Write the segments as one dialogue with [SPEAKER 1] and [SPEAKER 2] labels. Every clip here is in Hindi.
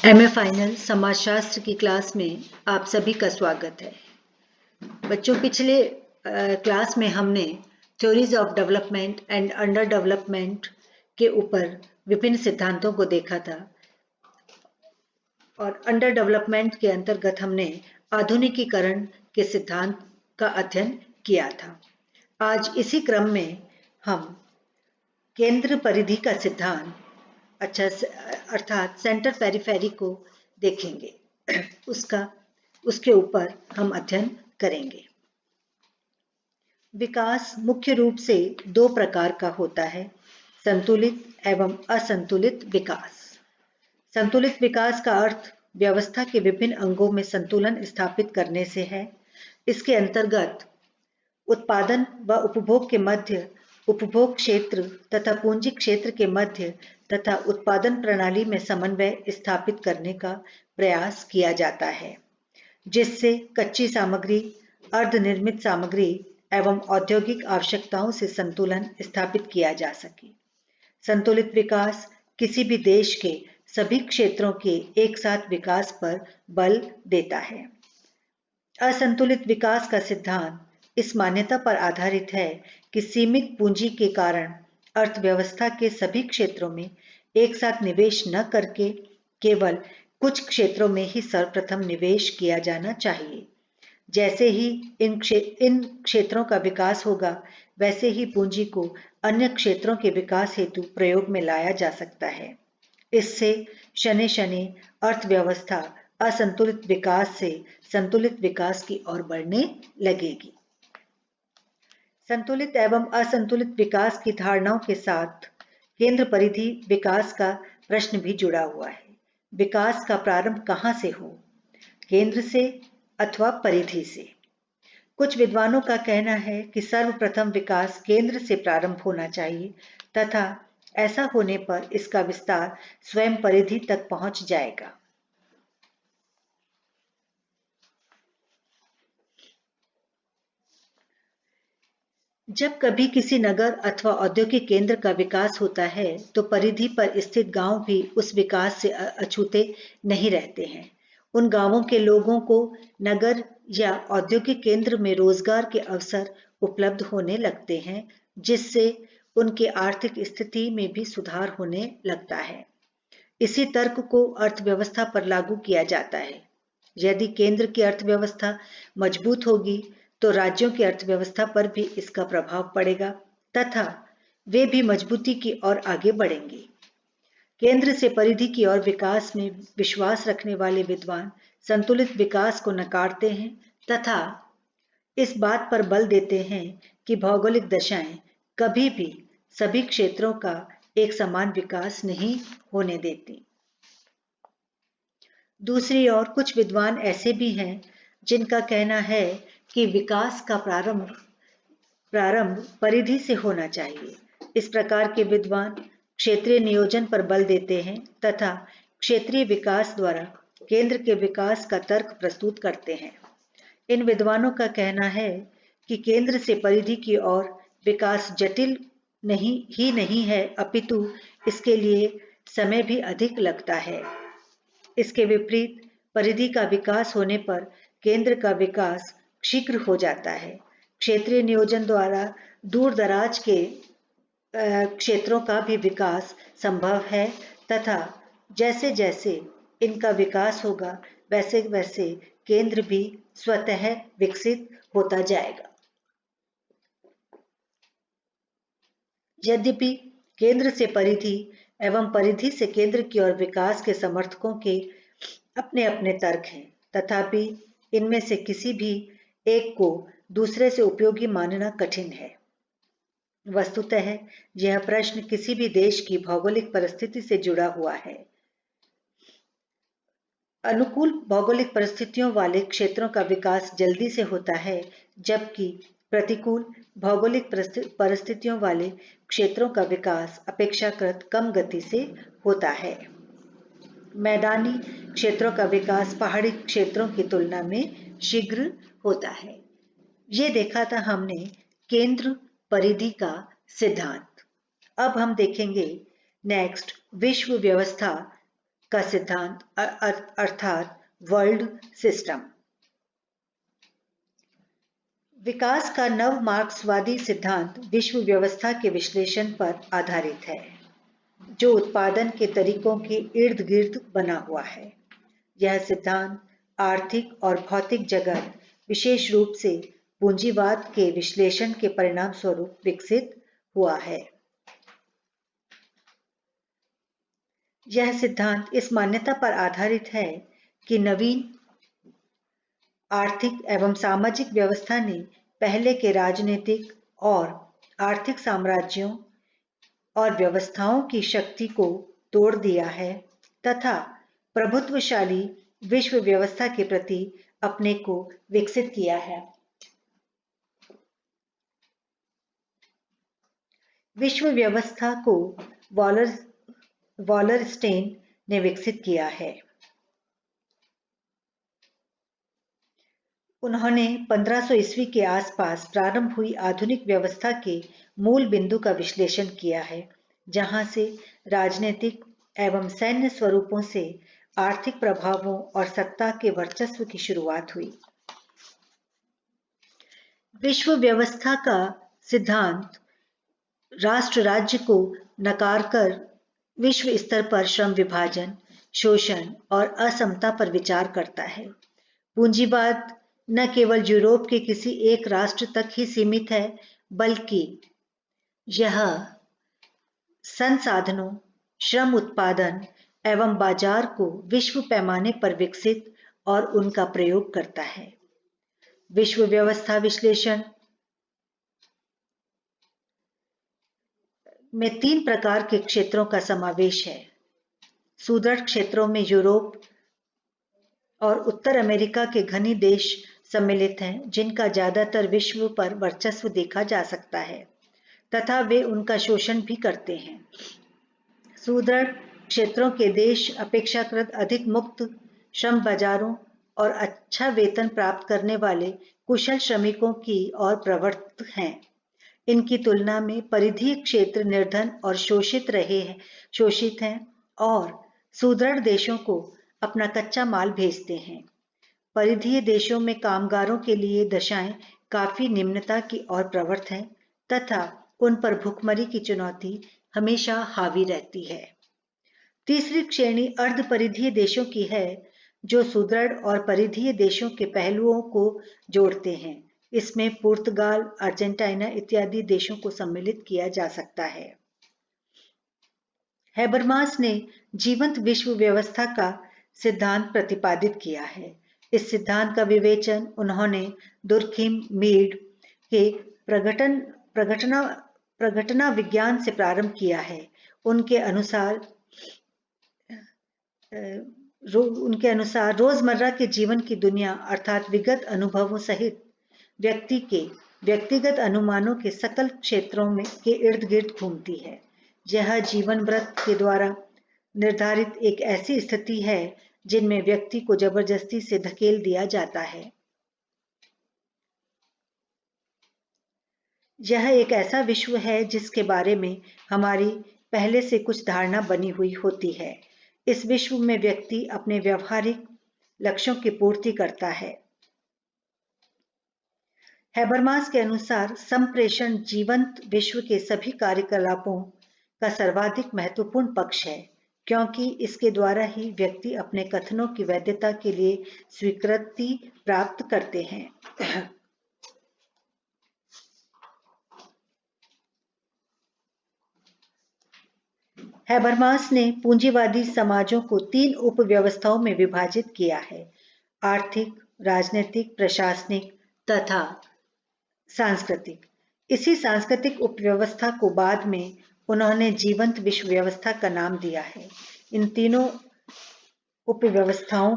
[SPEAKER 1] एमए फाइनल समाजशास्त्र की क्लास में आप सभी का स्वागत है। बच्चों, पिछले क्लास में हमने theories of development and under development के ऊपर विभिन्न सिद्धांतों को देखा था और अंडर डेवलपमेंट के अंतर्गत हमने आधुनिकीकरण के सिद्धांत का अध्ययन किया था। आज इसी क्रम में हम केंद्र परिधि का सिद्धांत अर्थात सेंटर पेरिफेरी को देखेंगे। उसके ऊपर हम अध्ययन करेंगे। विकास मुख्य रूप से दो प्रकार का होता है, संतुलित एवं असंतुलित विकास। संतुलित विकास का अर्थ व्यवस्था के विभिन्न अंगों में संतुलन स्थापित करने से है। इसके अंतर्गत उत्पादन व उपभोग के मध्य, उपभोग क्षेत्र तथा पूंजी क्षेत्र के मध्य तथा उत्पादन प्रणाली में समन्वय स्थापित करने का प्रयास किया जाता है, जिससे कच्ची सामग्री, अर्धनिर्मित सामग्री एवं औद्योगिक आवश्यकताओं से संतुलन स्थापित किया जा सके। संतुलित विकास किसी भी देश के सभी क्षेत्रों के एक साथ विकास पर बल देता है। असंतुलित विकास का सिद्धांत इस मान्यता पर आधारित है कि सीमित पूंजी के कारण अर्थव्यवस्था के सभी क्षेत्रों में एक साथ निवेश न करके केवल कुछ क्षेत्रों में ही सर्वप्रथम निवेश किया जाना चाहिए। जैसे ही इन क्षेत्रों का विकास होगा, वैसे ही पूंजी को अन्य क्षेत्रों के विकास हेतु प्रयोग में लाया जा सकता है। इससे शनै शनै अर्थव्यवस्था असंतुलित विकास से संतुलित विकास की ओर बढ़ने लगेगी। संतुलित एवं असंतुलित विकास की धारणाओं के साथ केंद्र परिधि विकास का प्रश्न भी जुड़ा हुआ है। विकास का प्रारंभ कहाँ से हो, केंद्र से अथवा परिधि से? कुछ विद्वानों का कहना है कि सर्वप्रथम विकास केंद्र से प्रारंभ होना चाहिए तथा ऐसा होने पर इसका विस्तार स्वयं परिधि तक पहुंच जाएगा। जब कभी किसी नगर अथवा औद्योगिक केंद्र का विकास होता है, तो परिधि पर स्थित गांव भी उस विकास से अछूते नहीं रहते हैं। उन गांवों के लोगों को नगर या औद्योगिक केंद्र में रोजगार के अवसर उपलब्ध होने लगते हैं, जिससे उनके आर्थिक स्थिति में भी सुधार होने लगता है। इसी तर्क को अर्थव्यवस्था पर लागू किया जाता है। यदि केंद्र की अर्थव्यवस्था मजबूत होगी तो राज्यों की अर्थव्यवस्था पर भी इसका प्रभाव पड़ेगा तथा वे भी मजबूती की ओर आगे बढ़ेंगे। केंद्र से परिधि की ओर विकास में विश्वास रखने वाले विद्वान संतुलित विकास को नकारते हैं तथा इस बात पर बल देते हैं कि भौगोलिक दशाएं कभी भी सभी क्षेत्रों का एक समान विकास नहीं होने देती। दूसरी ओर कुछ विद्वान ऐसे भी हैं जिनका कहना है कि विकास का प्रारंभ परिधि से होना चाहिए। इस प्रकार के विद्वान क्षेत्रीय नियोजन पर बल देते हैं तथा क्षेत्रीय विकास द्वारा केंद्र के विकास का तर्क प्रस्तुत करते हैं। इन विद्वानों का कहना है कि केंद्र से परिधि की ओर विकास जटिल नहीं है, अपितु इसके लिए समय भी अधिक लगता है। इसके विपरीत परिधि का विकास होने पर केंद्र का विकास शीघ्र हो जाता है। क्षेत्रीय नियोजन द्वारा दूर दराज के क्षेत्रों का भी विकास संभव है तथा जैसे जैसे इनका विकास होगा, वैसे वैसे केंद्र भी स्वतः विकसित होता जाएगा। यद्यपि केंद्र से परिधि एवं परिधि से केंद्र की ओर विकास के समर्थकों के अपने अपने तर्क हैं, तथापि इनमें से किसी भी एक को दूसरे से उपयोगी मानना कठिन है। वस्तुतः यह प्रश्न किसी भी देश की भौगोलिक परिस्थिति से जुड़ा हुआ है। अनुकूल भौगोलिक परिस्थितियों वाले क्षेत्रों का विकास जल्दी से होता है, जबकि प्रतिकूल भौगोलिक परिस्थितियों वाले क्षेत्रों का विकास अपेक्षाकृत कम गति से होता है। मैदानी क्षेत्रों का विकास पहाड़ी क्षेत्रों की तुलना में शीघ्र होता है। ये देखा था हमने केंद्र परिधि का सिद्धांत। अब हम देखेंगे नेक्स्ट विश्व व्यवस्था का सिद्धांत अर्थात वर्ल्ड सिस्टम। विकास का नव मार्क्सवादी सिद्धांत विश्व व्यवस्था के विश्लेषण पर आधारित है, जो उत्पादन के तरीकों के इर्द गिर्द बना हुआ है। यह सिद्धांत आर्थिक और भौतिक जगत, विशेष रूप से पूंजीवाद के विश्लेषण के परिणाम स्वरूप विकसित हुआ है। यह सिद्धांत इस मान्यता पर आधारित है कि नवीन आर्थिक एवं सामाजिक व्यवस्था ने पहले के राजनीतिक और आर्थिक साम्राज्यों और व्यवस्थाओं की शक्ति को तोड़ दिया है तथा प्रभुत्वशाली विश्व व्यवस्था के प्रति अपने को विकसित किया है। विश्व व्यवस्था को वॉलरस्टेन ने विकसित किया है। उन्होंने 1500 ईस्वी के आसपास प्रारंभ हुई आधुनिक व्यवस्था के मूल बिंदु का विश्लेषण किया है, जहां से राजनीतिक एवं सैन्य स्वरूपों से आर्थिक प्रभावों और सत्ता के वर्चस्व की शुरुआत हुई। विश्व व्यवस्था का सिद्धांत राष्ट्र राज्य को नकार कर विश्व स्तर पर श्रम विभाजन, शोषण और असमता पर विचार करता है। पूंजीवाद न केवल यूरोप के किसी एक राष्ट्र तक ही सीमित है, बल्कि यह संसाधनों, श्रम उत्पादन एवं बाजार को विश्व पैमाने पर विकसित और उनका प्रयोग करता है। विश्व व्यवस्था विश्लेषण में 3 प्रकार के क्षेत्रों का समावेश है। सुदृढ़ क्षेत्रों में यूरोप और उत्तर अमेरिका के घनी देश सम्मिलित हैं, जिनका ज्यादातर विश्व पर वर्चस्व देखा जा सकता है तथा वे उनका शोषण भी करते हैं। सुदृढ़ क्षेत्रों के देश अपेक्षाकृत अधिक मुक्त श्रम बाजारों और अच्छा वेतन प्राप्त करने वाले कुशल श्रमिकों की ओर प्रवृत्त हैं। इनकी तुलना में परिधीय क्षेत्र निर्धन और शोषित हैं और सुदृढ़ देशों को अपना कच्चा माल भेजते हैं। परिधीय देशों में कामगारों के लिए दशाएं काफी निम्नता की ओर प्रवृत्त हैं तथा उन पर भुखमरी की चुनौती हमेशा हावी रहती है। तीसरी श्रेणी अर्ध परिधीय देशों की है, जो सुदृढ़ और परिधीय देशों के पहलुओं को जोड़ते हैं। इसमें पुर्तगाल, अर्जेंटीना इत्यादि देशों को सम्मिलित किया जा सकता है। हैबरमास ने जीवंत विश्व व्यवस्था का सिद्धांत प्रतिपादित किया है। इस सिद्धांत का विवेचन उन्होंने दुर्खिम मीड के प्रघटना विज्ञान से प्रारंभ किया है। उनके अनुसार रोजमर्रा के जीवन की दुनिया अर्थात विगत अनुभवों सहित व्यक्ति के व्यक्तिगत अनुमानों के सकल क्षेत्रों में के इर्द गिर्द घूमती है। यह जीवन व्रत के द्वारा निर्धारित एक ऐसी स्थिति है जिनमें व्यक्ति को जबरदस्ती से धकेल दिया जाता है। यह एक ऐसा विश्व है जिसके बारे में हमारी पहले से कुछ धारणा बनी हुई होती है। इस विश्व में व्यक्ति अपने व्यवहारिक लक्ष्यों की पूर्ति करता है। हैबरमास के अनुसार संप्रेषण जीवंत विश्व के सभी कार्यकलापों का सर्वाधिक महत्वपूर्ण पक्ष है, क्योंकि इसके द्वारा ही व्यक्ति अपने कथनों की वैधता के लिए स्वीकृति प्राप्त करते हैं। हैबरमास ने पूंजीवादी समाजों को 3 उपव्यवस्थाओं में विभाजित किया है: आर्थिक, राजनीतिक, प्रशासनिक तथा सांस्कृतिक। इसी सांस्कृतिक उपव्यवस्था को बाद में उन्होंने जीवंत विश्व व्यवस्था का नाम दिया है। इन तीनों उपव्यवस्थाओं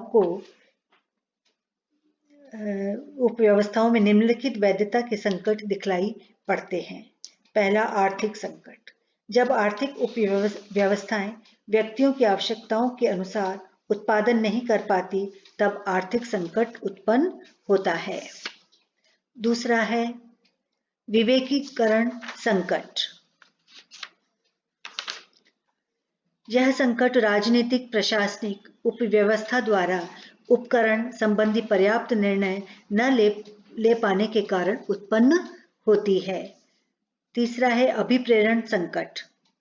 [SPEAKER 1] में निम्नलिखित वैधता के संकट दिखलाई पड़ते हैं। पहला, आर्थिक संकट। जब आर्थिक उपव्यवस्थाएं व्यक्तियों की आवश्यकताओं के अनुसार उत्पादन नहीं कर पाती, तब आर्थिक संकट उत्पन्न होता है। दूसरा है विवेकीकरण संकट। यह संकट राजनीतिक, प्रशासनिक उपव्यवस्था द्वारा उपकरण संबंधी पर्याप्त निर्णय न ले पाने के कारण उत्पन्न होती है। तीसरा है अभिप्रेरण संकट।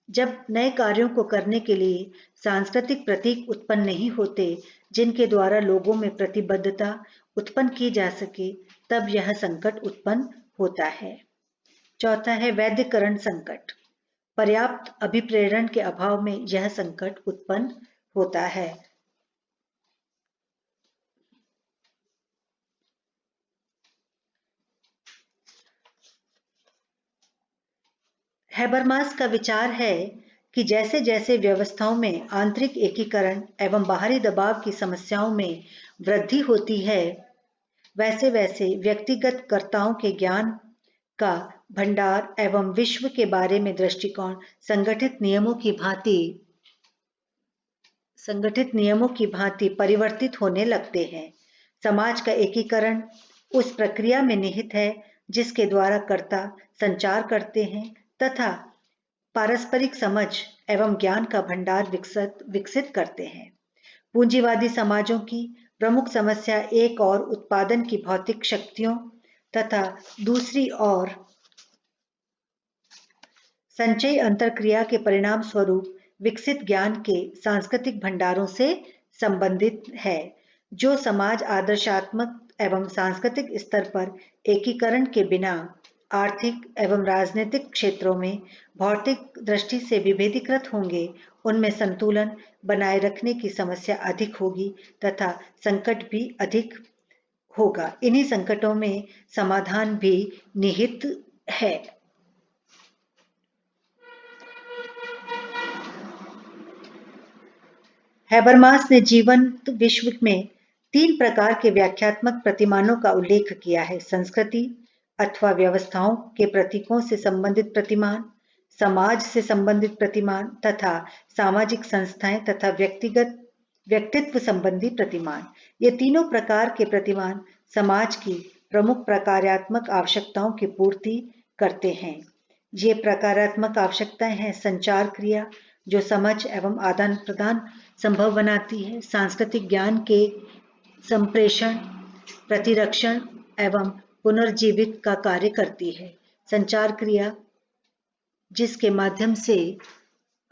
[SPEAKER 1] जब नए कार्यों को करने के लिए सांस्कृतिक प्रतीक उत्पन्न नहीं होते जिनके द्वारा लोगों में प्रतिबद्धता उत्पन्न की जा सके, तब यह संकट उत्पन्न होता है। चौथा है वैद्यकरण संकट। पर्याप्त अभिप्रेरण के अभाव में यह संकट उत्पन्न होता है। हैबरमास का विचार है कि जैसे जैसे व्यवस्थाओं में आंतरिक एकीकरण एवं बाहरी दबाव की समस्याओं में वृद्धि होती है, वैसे वैसे व्यक्तिगत कर्ताओं के ज्ञान का भंडार एवं विश्व के बारे में दृष्टिकोण संगठित नियमों की भांति परिवर्तित होने लगते हैं। समाज का एकीकरण उस प्रक्रिया में निहित है जिसके द्वारा कर्ता संचार करते हैं तथा पारस्परिक समझ एवं ज्ञान का भंडार विकसित करते हैं। पूंजीवादी समाजों की प्रमुख समस्या एक और उत्पादन की भौतिक शक्तियों तथा दूसरी ओर संचयी अंतरक्रिया के परिणाम स्वरूप विकसित ज्ञान के सांस्कृतिक भंडारों से संबंधित है, जो समाज आदर्शात्मक एवं सांस्कृतिक स्तर पर एकीकरण के बिना आर्थिक एवं राजनीतिक क्षेत्रों में भौतिक दृष्टि से विभेदीकृत होंगे, उनमें संतुलन बनाए रखने की समस्या अधिक होगी तथा संकट भी अधिक होगा। इन्हीं संकटों में समाधान भी निहित है। हैबरमास ने जीवंत विश्व में 3 प्रकार के व्याख्यात्मक प्रतिमानों का उल्लेख किया है: संस्कृति अथवा व्यवस्थाओं के प्रतीकों से संबंधित प्रतिमान, समाज से संबंधित प्रतिमान तथा सामाजिक संस्थाएं तथा व्यक्तित्व संबंधी प्रतिमान। ये तीनों प्रकार के प्रतिमान समाज की प्रमुख प्रकार्यात्मक आवश्यकताओं की पूर्ति करते हैं। ये प्रकारात्मक आवश्यकताएं हैं: संचार क्रिया जो समझ एवं आदान प्रदान संभव बनाती है, सांस्कृतिक ज्ञान के संप्रेषण, प्रतिरक्षण एवं पुनर्जीवित का कार्य करती है, संचार क्रिया जिसके माध्यम से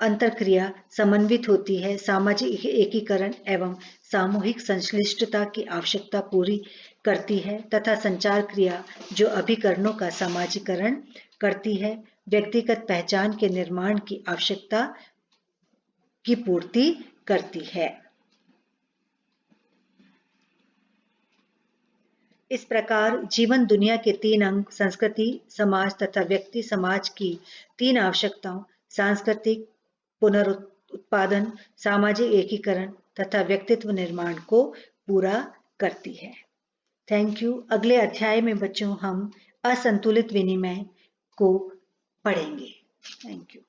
[SPEAKER 1] अंतरक्रिया समन्वित होती है, सामाजिक एकीकरण एवं सामूहिक संश्लिष्टता की आवश्यकता पूरी करती है तथा संचार क्रिया जो अभिकरणों का सामाजिकरण करती है, व्यक्तिगत पहचान के निर्माण की आवश्यकता की पूर्ति करती है। इस प्रकार जीवन दुनिया के 3 अंग संस्कृति, समाज तथा व्यक्ति समाज की 3 आवश्यकताओं सांस्कृतिक पुनरुत्पादन, सामाजिक एकीकरण तथा व्यक्तित्व निर्माण को पूरा करती है। Thank you. अगले अध्याय में बच्चों हम असंतुलित विनिमय को पढ़ेंगे। Thank you.